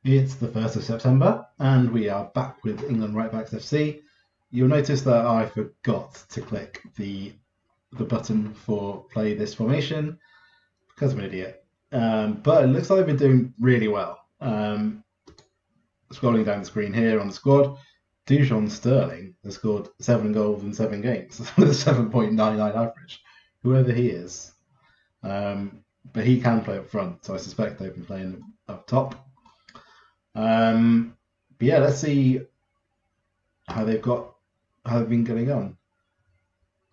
It's the 1st of September, and we are back with England Right Backs FC. You'll notice that I forgot to click the button for play this formation because I'm an idiot. But it looks like I've been doing really well. Scrolling down the screen here on the squad, Dujon Sterling has scored 7 goals in 7 games with a 7.99 average, whoever he is. But he can play up front, so I suspect they've been playing up top. But yeah, let's see how they've been getting on.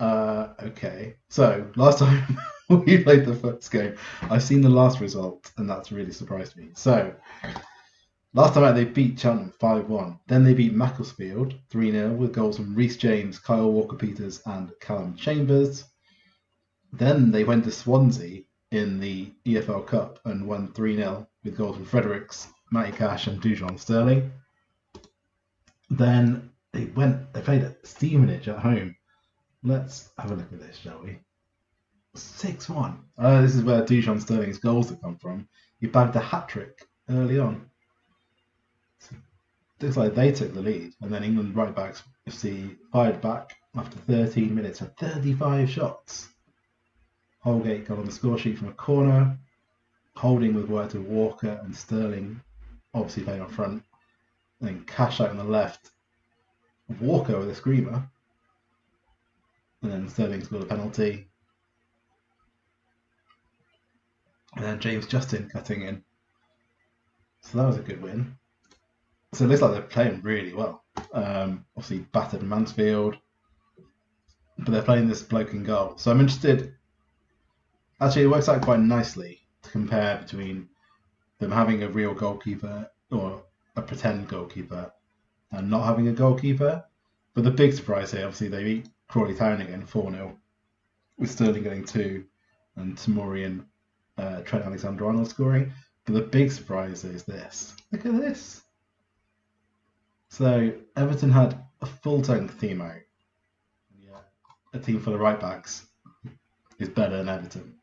Okay, so last time we played the first game, I've seen the last result, and that's really surprised me. So last time out, they beat Cheltenham 5-1. Then they beat Macclesfield 3-0 with goals from Reece James, Kyle Walker-Peters, and Callum Chambers. Then they went to Swansea in the EFL Cup and won 3-0 with goals from Fredericks, Matty Cash, and Dujon Sterling. Then they played at Stevenage at home. Let's have a look at this, shall we? 6-1. This is where Dujon Sterling's goals have come from. He bagged a hat-trick early on. Looks like they took the lead, and then England right backs fired back after 13 minutes for 35 shots. Holgate got on the score sheet from a corner. Holding with work to Walker, and Sterling obviously playing up front. And then Cash out on the left. Walker with a screamer. And then Sterling scored a penalty. And then James Justin cutting in. So that was a good win. So it looks like they're playing really well. Obviously battered Mansfield. But they're playing this bloke in goal. So I'm interested. Actually, it works out quite nicely to compare between them having a real goalkeeper or a pretend goalkeeper and not having a goalkeeper. But the big surprise here, obviously, they beat Crawley Town again 4-0, with Sterling getting 2 and Tamori and Trent Alexander-Arnold scoring. But the big surprise is this. Look at this. So Everton had a full-tank team out. Yeah, a team full of right-backs is better than Everton.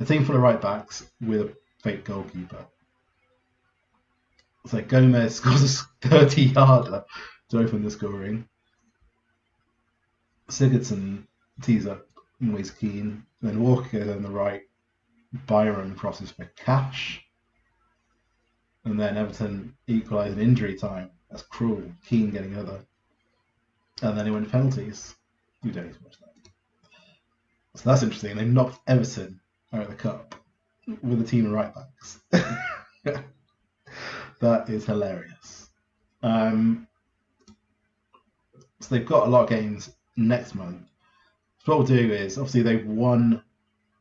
A team full of right-backs with a fake goalkeeper. So Gomez scores a 30-yarder to open the scoring. Sigurdsson tees up Moise Keane. Then Walker goes on the right. Byron crosses for Cash. And then Everton equalise in injury time. That's cruel. Keane getting another. And then he went penalties. We don't need to watch that. So that's interesting. They knocked Everton out of the cup with a team of right backs. That is hilarious. So they've got a lot of games next month. So what we'll do is, obviously they've won,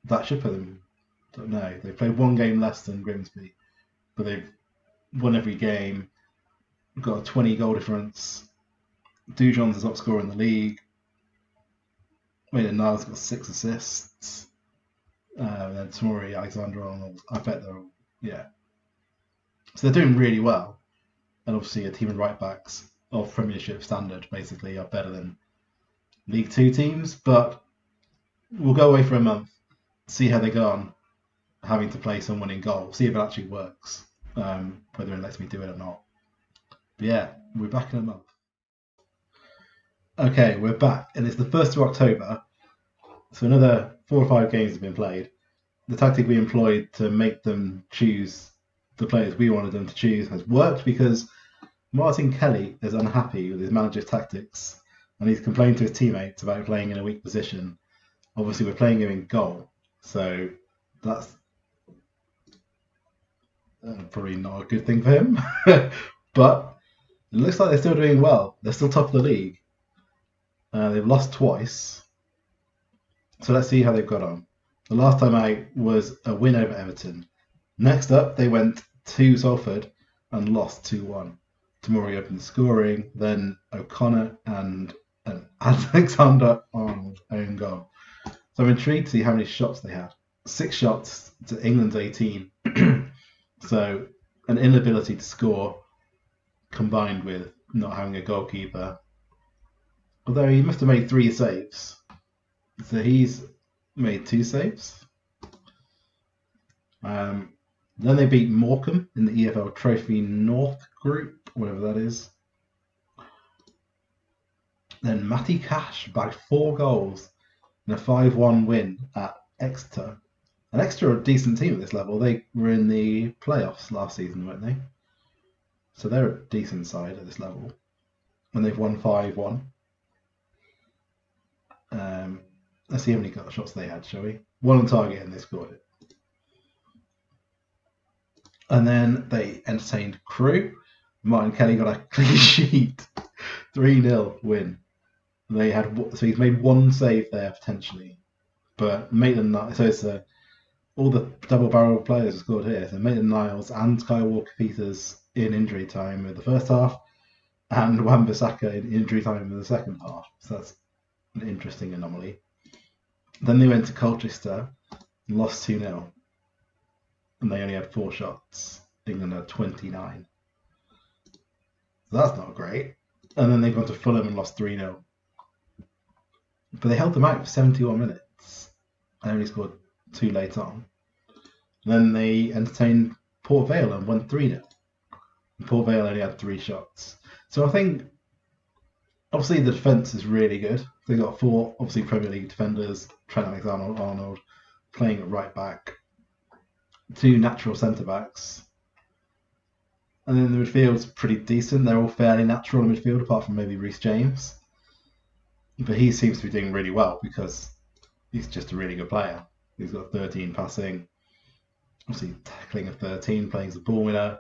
that should put them, don't know, they've played one game less than Grimsby, but they've won every game, got a 20 goal difference. Dujon's the top scorer in the league. Maitland-Niles got 6 assists. Then Tamori, Alexander-Arnold, I bet they're all, yeah. So they're doing really well. And obviously a team of right backs of Premiership standard basically are better than League 2 teams. But we'll go away for a month, see how they go on, having to play someone in goal, see if it actually works, whether it lets me do it or not. But yeah, we're back in a month. Okay, we're back, and it's the 1st of October, so another 4 or 5 games have been played. The tactic we employed to make them choose the players we wanted them to choose has worked because Martin Kelly is unhappy with his manager's tactics, and he's complained to his teammates about playing in a weak position. Obviously, we're playing him in goal, so that's probably not a good thing for him. But it looks like they're still doing well. They're still top of the league. They've lost twice. So let's see how they've got on. The last time out was a win over Everton. Next up, they went to Salford and lost 2-1. Tamori opened the scoring, then O'Connor and Alexander-Arnold own goal. So I'm intrigued to see how many shots they had. 6 shots to England's 18. So an inability to score combined with not having a goalkeeper. Although he must have made 3 saves. So he's made 2 saves. Then they beat Morecambe in the EFL Trophy North group, whatever that is. Then Matty Cash bagged 4 goals in a 5-1 win at Exeter. And Exeter are a decent team at this level. They were in the playoffs last season, weren't they? So they're a decent side at this level. And they've won 5-1. Let's see how many shots they had, shall we? 1 on target and they scored it. And then they entertained Crewe. Martin Kelly got a clean sheet. 3-0 win. So he's made 1 save there potentially. But Maitland, so it's all the double-barrel players have scored here. So Maitland-Niles and Kyle Walker-Peters in injury time in the first half, and Wan-Bissaka in injury time in the second half. So that's an interesting anomaly. Then they went to Colchester and lost 2-0. And they only had 4 shots. England had 29. So that's not great. And then they've gone to Fulham and lost 3-0. But they held them out for 71 minutes. And only scored 2 late on. And then they entertained Port Vale and won 3-0. And Port Vale only had 3 shots. So I think, obviously, the defence is really good. They've got 4, obviously, Premier League defenders. Trent Alexander-Arnold playing at right back. 2 natural centre-backs. And then the midfield's pretty decent. They're all fairly natural in midfield, apart from maybe Reece James. But he seems to be doing really well because he's just a really good player. He's got 13 passing, obviously tackling of 13, playing as a ball winner.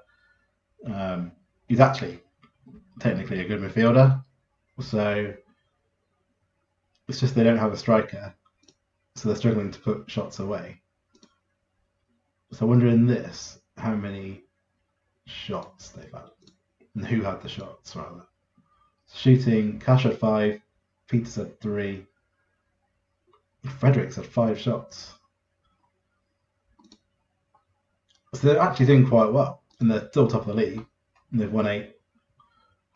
He's actually technically a good midfielder. So it's just they don't have a striker. So they're struggling to put shots away. So I wonder in this, how many shots they've had. And who had the shots, rather. Shooting, Cash had 5, Peters had 3, Fredericks had 5 shots. So they're actually doing quite well. And they're still top of the league. And they've won 8.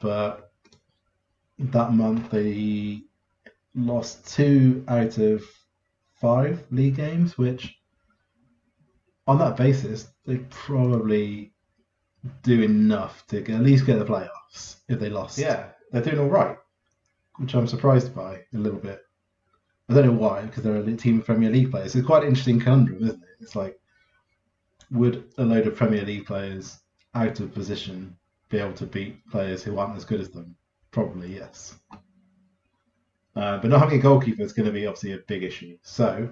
But that month they lost 2 out of 5 league games, which on that basis, they probably do enough to at least get the playoffs if they lost. Yeah, they're doing all right, which I'm surprised by a little bit. I don't know why, because they're a team of Premier League players. It's quite an interesting conundrum, isn't it? It's like, would a load of Premier League players out of position be able to beat players who aren't as good as them? Probably, yes. But not having a goalkeeper is going to be obviously a big issue. So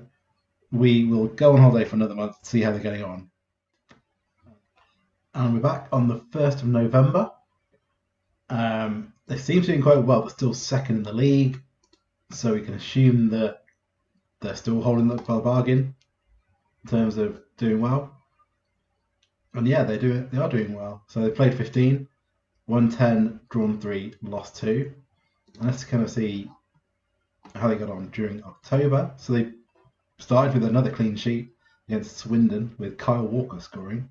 we will go on holiday for another month to see how they're getting on. And we're back on the 1st of November. They seem to be doing quite well, but still second in the league. So we can assume that they're still holding up for the bargain in terms of doing well. And yeah, they are doing well. So they played 15, won 10, drawn 3, lost 2. And let's kind of see how they got on during October. So they started with another clean sheet against Swindon with Kyle Walker scoring.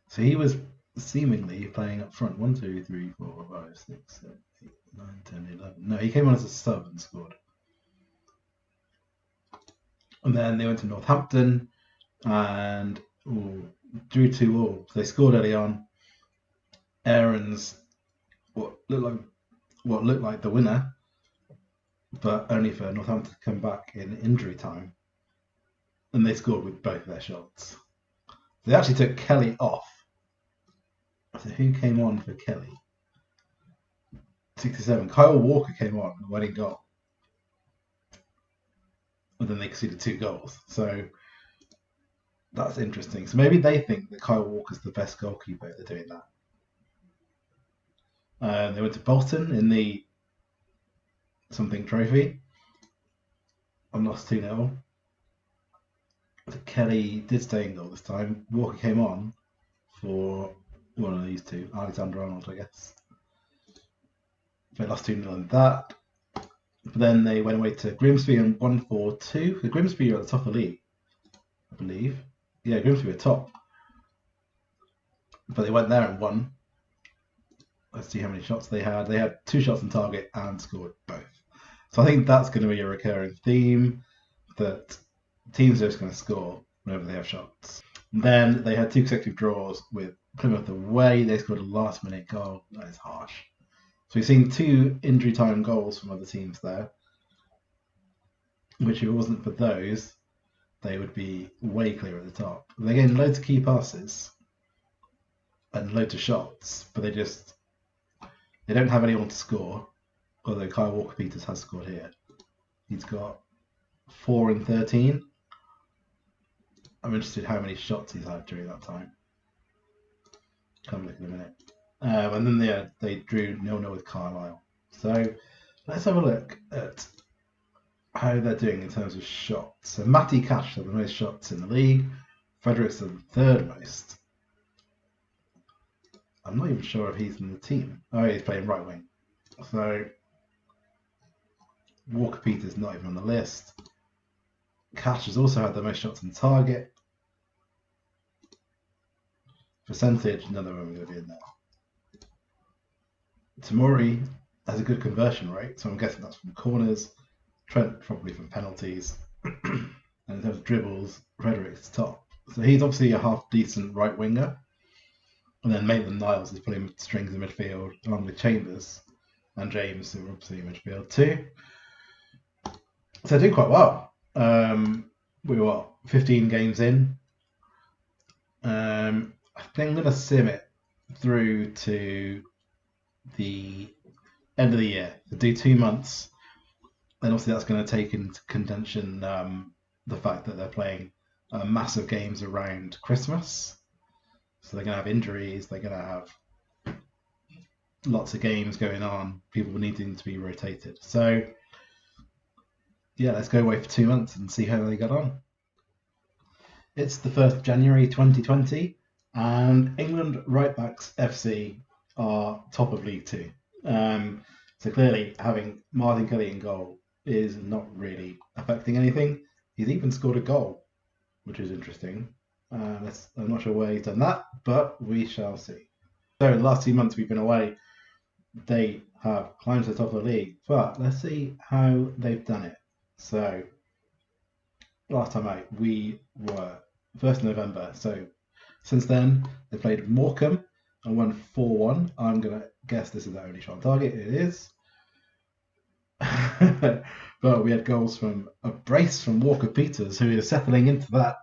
So he was seemingly playing up front. 1, 2, 3, 4, 5, 6, 7, 8, 9, 10, 11. No, he came on as a sub and scored. And then they went to Northampton and drew 2-2. So they scored early on. Aaron's what looked like the winner, but only for Northampton to come back in injury time. And they scored with both their shots. They actually took Kelly off. So who came on for Kelly? 67. Kyle Walker came on, the winning goal. And then they conceded 2 goals. So that's interesting. So maybe they think that Kyle Walker's the best goalkeeper. They're doing that. They went to Bolton in the something trophy and lost 2-0. Kelly did stay in goal this time. Walker came on for one of these two, Alexander-Arnold, I guess. They lost 2-0 in that. But then they went away to Grimsby and won 4-2. The Grimsby are at the top of the league, I believe. Yeah, Grimsby are top. But they went there and won. Let's see how many shots they had. They had 2 shots on target and scored both. So I think that's going to be a recurring theme, that teams are just going to score whenever they have shots. Then they had 2 consecutive draws with Plymouth away. They scored a last-minute goal. That is harsh. So we've seen 2 injury time goals from other teams there, which if it wasn't for those, they would be way clear at the top. They're getting loads of key passes and loads of shots, but they don't have anyone to score. Although Kyle Walker-Peters has scored here. He's got 4 in 13. I'm interested how many shots he's had during that time. Come look in a minute. And then they drew 0-0 with Carlisle. So let's have a look at how they're doing in terms of shots. So Matty Cash had the most shots in the league. Fredericks had the 3rd most. I'm not even sure if he's in the team. Oh, he's playing right wing. So Walker-Peters not even on the list. Cash has also had the most shots on target. Percentage, none of them are going to be in there. Tamori has a good conversion rate, so I'm guessing that's from corners. Trent probably from penalties. And in terms of dribbles, Fredericks top. So he's obviously a half decent right winger. And then Maitland-Niles is pulling strings in midfield, along with Chambers and James, who are obviously in midfield too. So they do quite well. We were 15 games in. I think I'm going to sim it through to the end of the year. So do 2 months. And obviously that's going to take into contention the fact that they're playing massive games around Christmas. So they're going to have injuries. They're going to have lots of games going on. People needing to be rotated. So yeah, let's go away for 2 months and see how they get on. It's the 1st of January 2020, and England Right Backs FC are top of League Two. So clearly, having Martin Kelly in goal is not really affecting anything. He's even scored a goal, which is interesting. I'm not sure where he's done that, but we shall see. So the last 2 months we've been away, they have climbed to the top of the league, but let's see how they've done it. So last time out, we were 1st of November. So since then, they played Morecambe and won 4-1. I'm going to guess this is their only shot on target. It is. But we had goals from a brace from Walker-Peters, who is settling into that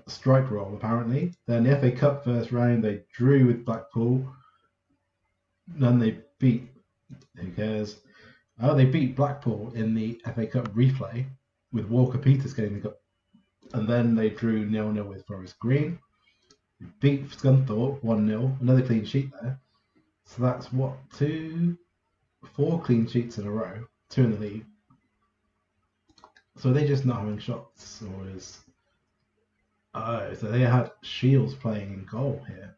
strike role, apparently. Then the FA Cup first round, they drew with Blackpool. Then they beat, who cares? Oh, they beat Blackpool in the FA Cup replay with Walker-Peters getting the goal. And then they drew 0-0 with Forest Green. They beat Scunthorpe 1-0, another clean sheet there. So that's 4 clean sheets in a row, 2 in the league. So are they just not having shots, or is... Oh, so they had Shields playing in goal here.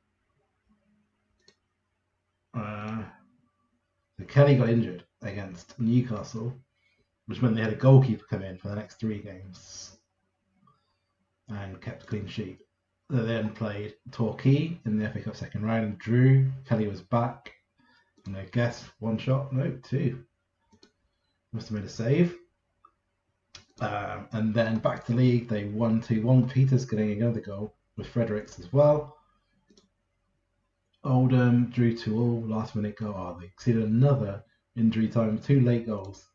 So Kelly got injured against Newcastle, which meant they had a goalkeeper come in for the next 3 games and kept a clean sheet. They then played Torquay in the FA Cup second round and drew. Kelly was back. And I guess 1 shot? No, 2. Must have made a save. And then back to league, they won 2-1. Peters getting another goal with Fredericks as well. Oldham drew 2-2, last minute goal. Oh, they exceeded another injury time, 2 late goals.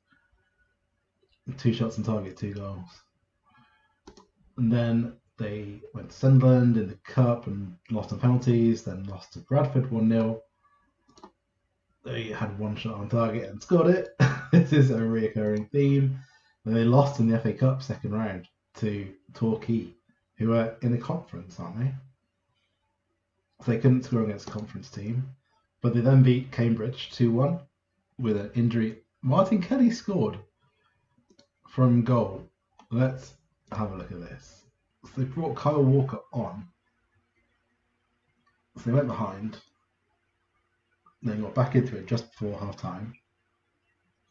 2 shots on target, 2 goals. And then they went to Sunderland in the Cup and lost on penalties, then lost to Bradford 1-0. They had 1 shot on target and scored it. This is a reoccurring theme. And they lost in the FA Cup second round to Torquay, who are in the conference, aren't they? So they couldn't score against the conference team. But they then beat Cambridge 2-1 with an injury. Martin Kelly scored from goal. Let's have a look at this. So they brought Kyle Walker on. So they went behind. Then got back into it just before half time.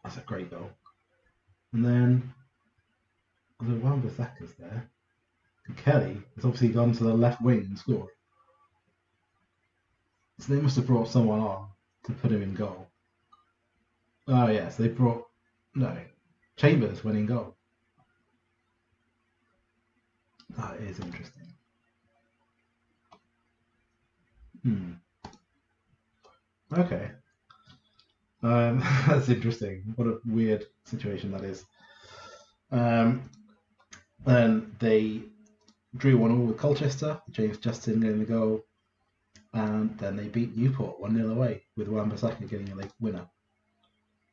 That's a great goal. And then the Wan-Bissaka's there. And Kelly has obviously gone to the left wing and scored. So they must have brought someone on to put him in goal. Oh yes, they brought Chambers went in goal. That is interesting. Okay. That's interesting. What a weird situation that is. Then they drew 1-1 with Colchester, James Justin getting the goal, and then they beat Newport 1-0 away with Wan-Bissaka getting a late winner.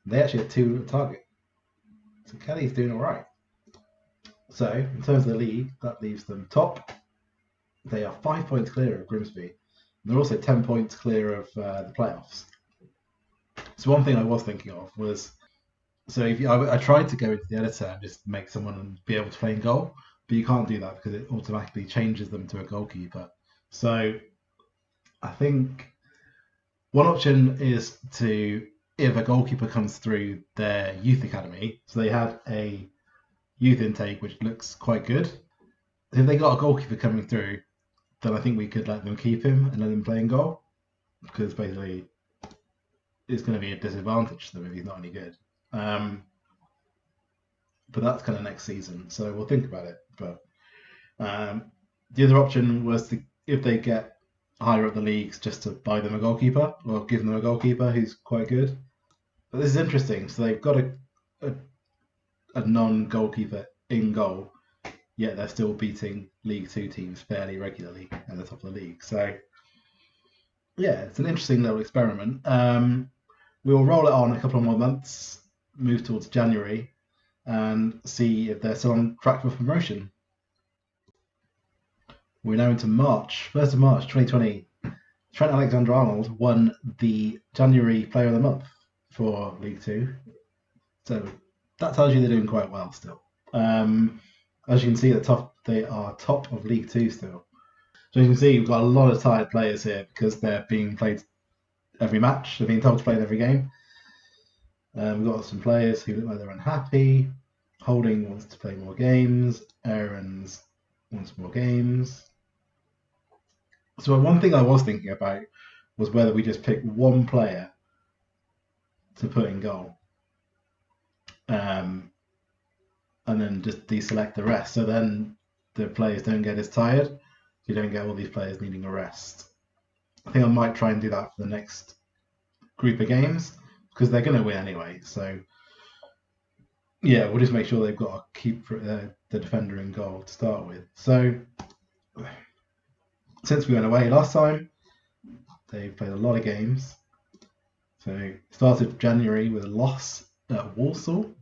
They actually had 2 at target. So Kelly's doing all right. So, in terms of the league, that leaves them top. They are 5 points clear of Grimsby. They're also 10 points clear of the playoffs. So one thing I was thinking of was, so if I tried to go into the editor and just make someone be able to play in goal, but you can't do that because it automatically changes them to a goalkeeper. So I think one option is to, if a goalkeeper comes through their youth academy, so they had a youth intake which looks quite good. If they got a goalkeeper coming through, then I think we could let them keep him and let him play in goal, because basically it's going to be a disadvantage to them if he's not any good. But that's kind of next season, so we'll think about it. But the other option was to, if they get higher up the leagues, just to buy them a goalkeeper or give them a goalkeeper who's quite good. But this is interesting. So they've got a non-goalkeeper in goal, yet they're still beating League Two teams fairly regularly at the top of the league. So yeah, it's an interesting little experiment. We'll roll it on a couple of more months, move towards January, and see if they're still on track for promotion. We're now into March, 1st of March 2020. Trent Alexander-Arnold won the January Player of the Month for League Two. So that tells you they're doing quite well still. As you can see at the top, they are top of League Two still. So you can see we've got a lot of tired players here because they're being played every match. They're being told to play in every game. We've got some players who look like they're unhappy. Holding wants to play more games. Aarons wants more games. So one thing I was thinking about was whether we just pick one player to put in goal, and then just deselect the rest. So then the players don't get as tired. You don't get all these players needing a rest. I think I might try and do that for the next group of games because they're going to win anyway. So yeah, we'll just make sure they've got to keep the defender in goal to start with. So since we went away last time, they've played a lot of games. So started January with a loss at Walsall.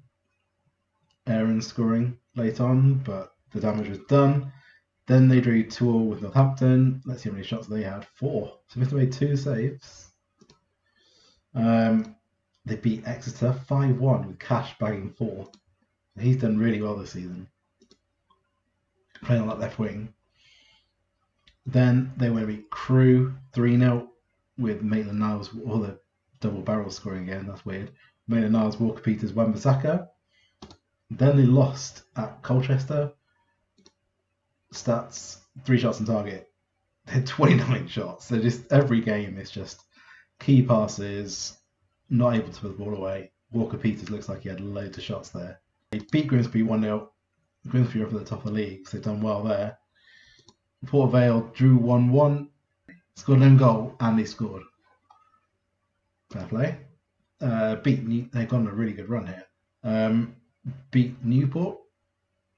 Aaron scoring late on, but the damage was done. Then they drew 2-2 with Northampton. Let's see how many shots they had. 4. So Mr. made 2 saves. They beat Exeter 5-1 with Cash bagging 4. He's done really well this season, playing on that left wing. Then they went to beat Crewe 3-0 with Maitland-Niles, all the double barrel scoring again. That's weird. Maitland-Niles, Walker Peters, Wan-Bissaka. Then they lost at Colchester. Stats: 3 shots on target. They had 29 shots. So just every game is just key passes, not able to put the ball away. Walker Peters looks like he had loads of shots there. They beat Grimsby 1-0. Grimsby are up at the top of the league, so they've done well there. Port Vale drew 1-1, scored an own goal, and they scored. Fair play. They've gone on a really good run here. Beat Newport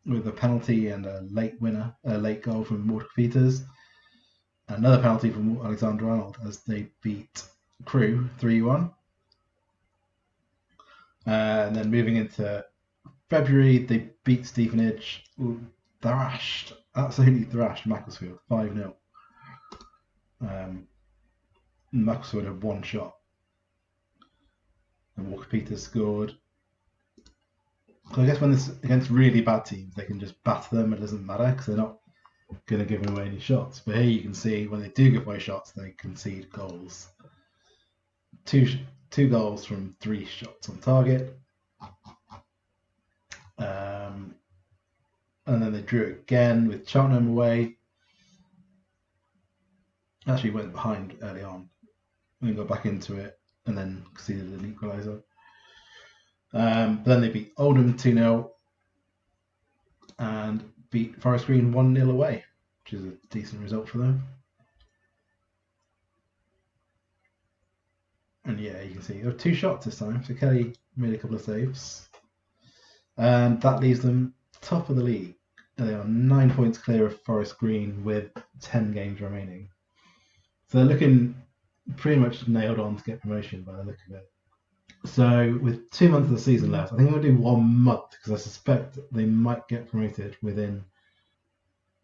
with a penalty and a late goal from Walker Peters. Another penalty from Alexander-Arnold as they beat Crewe 3-1. And then moving into February, they beat Stevenage, absolutely thrashed Macclesfield 5-0. Macclesfield had 1 shot. And Walker Peters scored. So I guess when it's against really bad teams, they can just batter them. It doesn't matter because they're not going to give away any shots. But here you can see when they do give away shots, they concede goals. 2 goals from 3 shots on target. And then they drew again with Cheltenham away. Actually went behind early on. And then got back into it and then conceded an equaliser. Then they beat Oldham 2-0 and beat Forest Green 1-0 away, which is a decent result for them. And yeah, you can see there were 2 shots this time. So Kelly made a couple of saves. And that leaves them top of the league. They are 9 points clear of Forest Green with 10 games remaining. So they're looking pretty much nailed on to get promotion by the look of it. So with 2 months of the season left, I think we'll do 1 month because I suspect they might get promoted within.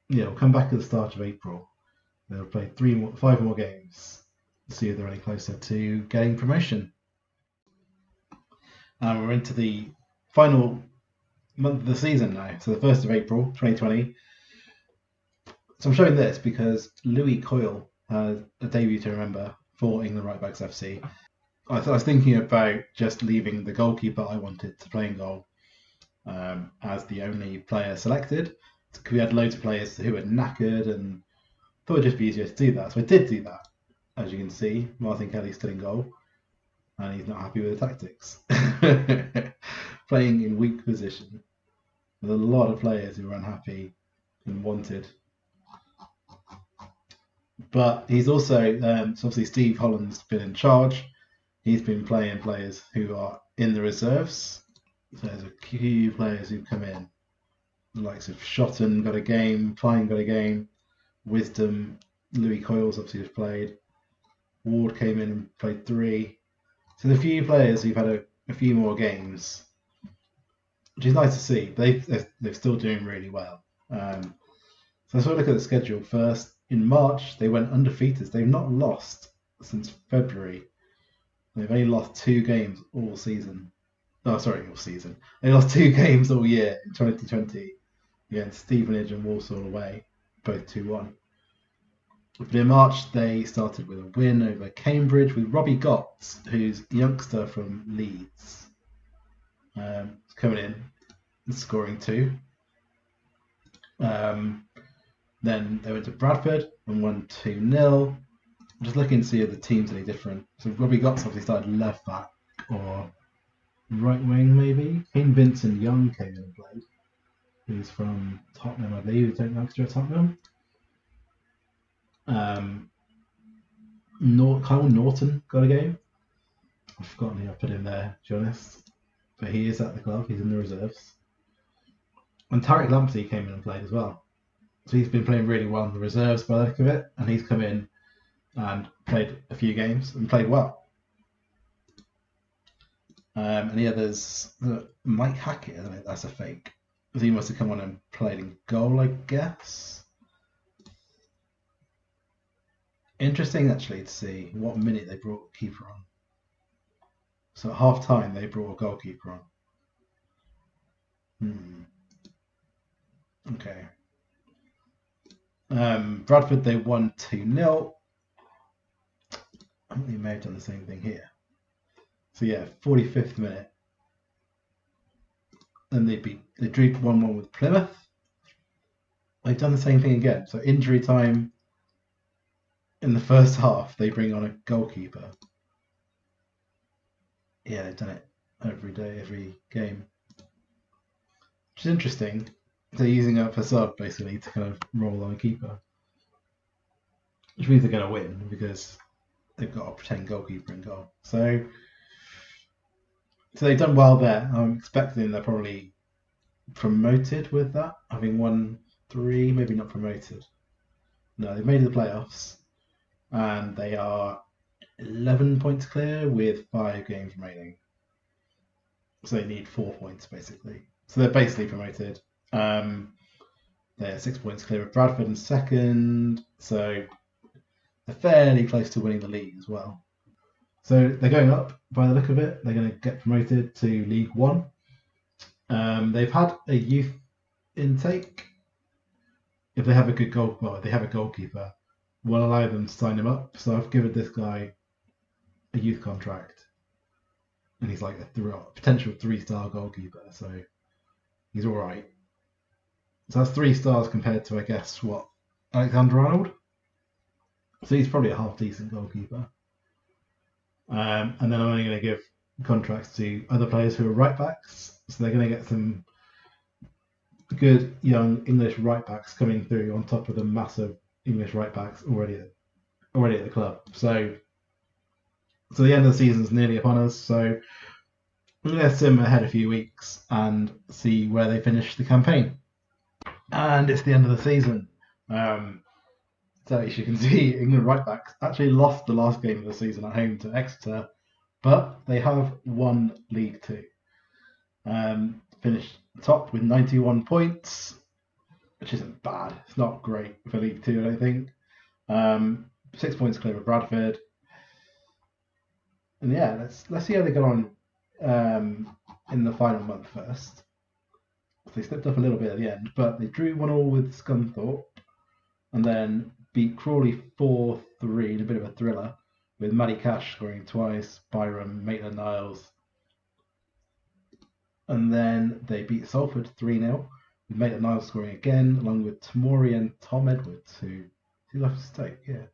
Yeah, we'll come back at the start of April. They'll play 5 more games to see if they're any closer to getting promotion. And we're into the final month of the season now, so the 1st of April 2020. So I'm showing this because Louis Coyle has a debut to remember for England Right Backs FC. I was thinking about just leaving the goalkeeper I wanted to play in goal as the only player selected. We had loads of players who were knackered and thought it'd just be easier to do that. So I did do that. As you can see, Martin Kelly's still in goal and he's not happy with the tactics. Playing in weak position. There's a lot of players who were unhappy and wanted. But he's also, so obviously Steve Holland's been in charge. He's been playing players who are in the reserves. So there's a few players who've come in. The likes of Shotton got a game, Klein got a game, Wisdom, Louis Coyles obviously has played. Ward came in and played 3. So there's a few players who've had a few more games, which is nice to see. They're still doing really well. So let's look at the schedule first. In March, they went undefeated. They've not lost since February. They've only lost 2 games all season. Oh, sorry, all season. They lost 2 games all year in 2020 against Stevenage and Walsall away, both 2-1. But in March, they started with a win over Cambridge with Robbie Gotts, who's a youngster from Leeds. Coming in and scoring 2. Then they went to Bradford and won 2-0. Just looking to see if the team's any different. So Robbie Gotts obviously started left back or right wing maybe. Kane Vincent Young came in and played. He's from Tottenham, I believe. He's a youngster at Tottenham. Kyle Norton got a game. I've forgotten who I put in there, to be honest. But he is at the club. He's in the reserves. And Tarek Lamptey came in and played as well. So he's been playing really well in the reserves by the look of it. And he's come in and played a few games and played well. And the others, Mike Hackett, I don't know, that's a fake. He must have come on and played in goal, I guess. Interesting, actually, to see what minute they brought a keeper on. So at half time, they brought a goalkeeper on. Okay. Bradford, they won 2-0. I think they may have done the same thing here. So yeah, 45th minute. Then they drew 1-1 with Plymouth. They've done the same thing again. So injury time in the first half, they bring on a goalkeeper. Yeah, they've done it every day, every game. Which is interesting. They're using a sub basically to kind of roll on a keeper. Which means they're going to win because they've got a pretend goalkeeper in goal. So they've done well there. I'm expecting they're probably promoted with that, having won 3, maybe not promoted. No, they've made the playoffs and they are 11 points clear with 5 games remaining. So they need 4 points basically. So they're basically promoted. They're 6 points clear of Bradford in second. So they're fairly close to winning the league as well. So they're going up by the look of it. They're going to get promoted to League One. They've had a youth intake. If they have a good they have a goalkeeper, we'll allow them to sign him up. So I've given this guy a youth contract, and he's like a potential 3-star goalkeeper. So he's all right. So that's 3 stars compared to, I guess, what, Alexander Arnold. So he's probably a half decent goalkeeper. And then I'm only going to give contracts to other players who are right backs. So they're going to get some good young English right backs coming through on top of the massive English right backs already at the club. So So the end of the season's nearly upon us, so let's sim ahead a few weeks and see where they finish the campaign. And it's the end of the season. So as you can see, England right backs actually lost the last game of the season at home to Exeter, but they have won League Two. Finished top with 91 points, which isn't bad. It's not great for League Two, I don't think. 6 points clear of Bradford. And yeah, let's see how they get on in the final month first. They slipped up a little bit at the end, but they drew 1-1 with Scunthorpe and then beat Crawley 4-3 in a bit of a thriller, with Matty Cash scoring twice, Byram, Maitland-Niles. And then they beat Salford 3-0, with Maitland-Niles scoring again, along with Tamori and Tom Edwards, who left to stake, yeah.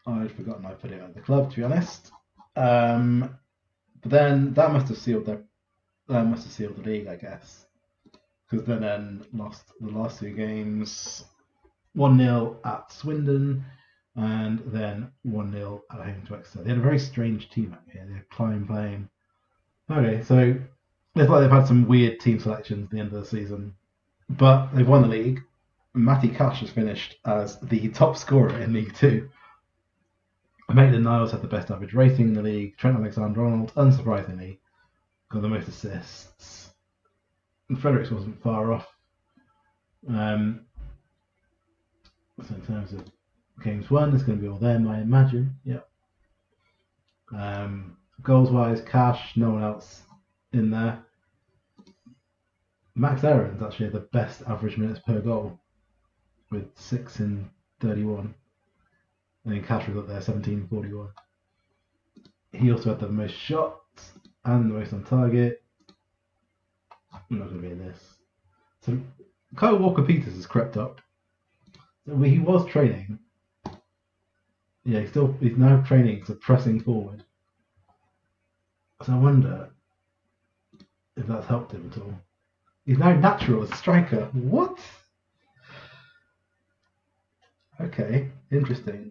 I'd forgotten I put him at the club, to be honest. But then that must have sealed the league, I guess, because then lost the last two games, 1-0 at Swindon, and then 1-0 at home to Exeter. They had a very strange team out here. They had Klein playing. Okay, so it looks like they've had some weird team selections at the end of the season, but they've won the league. Matty Cash has finished as the top scorer in League Two. Maitland-Niles had the best average rating in the league. Trent Alexander-Arnold, unsurprisingly, got the most assists. And Fredericks wasn't far off. So in terms of games won, it's going to be all them, I imagine. Yeah. Goals-wise, Cash, no one else in there. Max Aaron's actually had the best average minutes per goal, with 6 in 31. And then Cash was up there, 17-41. He also had the most shots and the most on target. I'm not going to be in this. So Kyle Walker-Peters has crept up. So he was training. Yeah, he's now training, so pressing forward. So I wonder if that's helped him at all. He's now natural as a striker. What? Okay, interesting.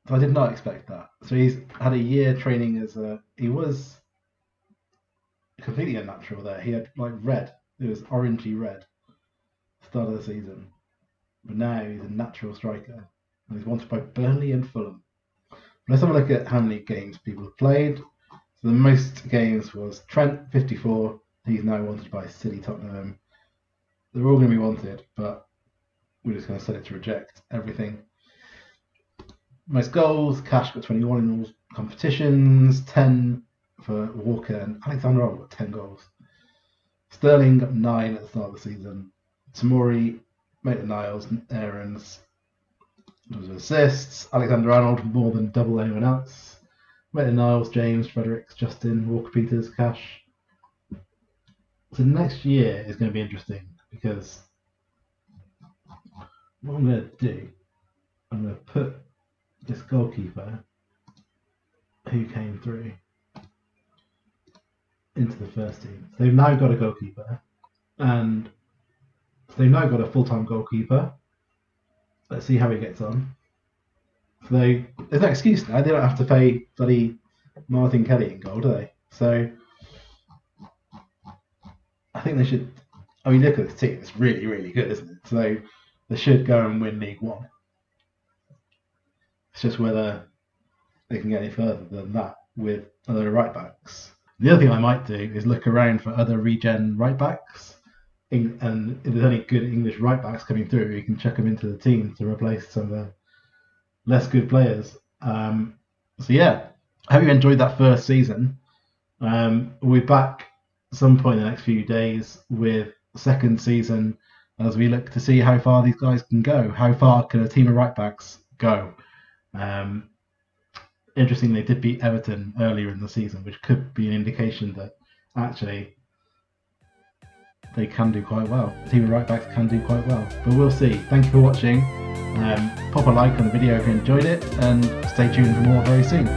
So I did not expect that. So he's had a year training he was completely unnatural there. He had like red. It was orangey red start of the season. But now he's a natural striker. And he's wanted by Burnley and Fulham. Let's have a look at how many games people have played. So the most games was Trent, 54. He's now wanted by City, Tottenham. They're all going to be wanted, but we're just going to set it to reject everything. Most goals, Cash got 21 in all competitions, 10 for Walker, and Alexander-Arnold got 10 goals. Sterling got 9 at the start of the season. Tamori, Maitland-Niles, Aarons, those are assists. Alexander-Arnold more than double anyone else. Maitland-Niles, James, Fredericks, Justin, Walker-Peters, Cash. So next year is going to be interesting because what I'm going to do, I'm going to put this goalkeeper who came through into the first team. So they've now got a goalkeeper, and they've now got a full-time goalkeeper. Let's see how he gets on. So there's no excuse now. They don't have to pay bloody Martin Kelly in goal, do they? So I think they should. I mean, look at this team. It's really, really good, isn't it? So they should go and win League One. It's just whether they can get any further than that with other right backs. The other thing I might do is look around for other regen right backs. And if there's any good English right backs coming through, you can chuck them into the team to replace some of the less good players. So yeah, I hope you enjoyed that first season. We'll be back at some point in the next few days with the second season as we look to see how far these guys can go. How far can a team of right backs go? Interestingly, they did beat Everton earlier in the season, which could be an indication that actually they can do quite well. A team of right backs can do quite well, but we'll see. Thank you for watching. Pop a like on the video if you enjoyed it, and stay tuned for more very soon.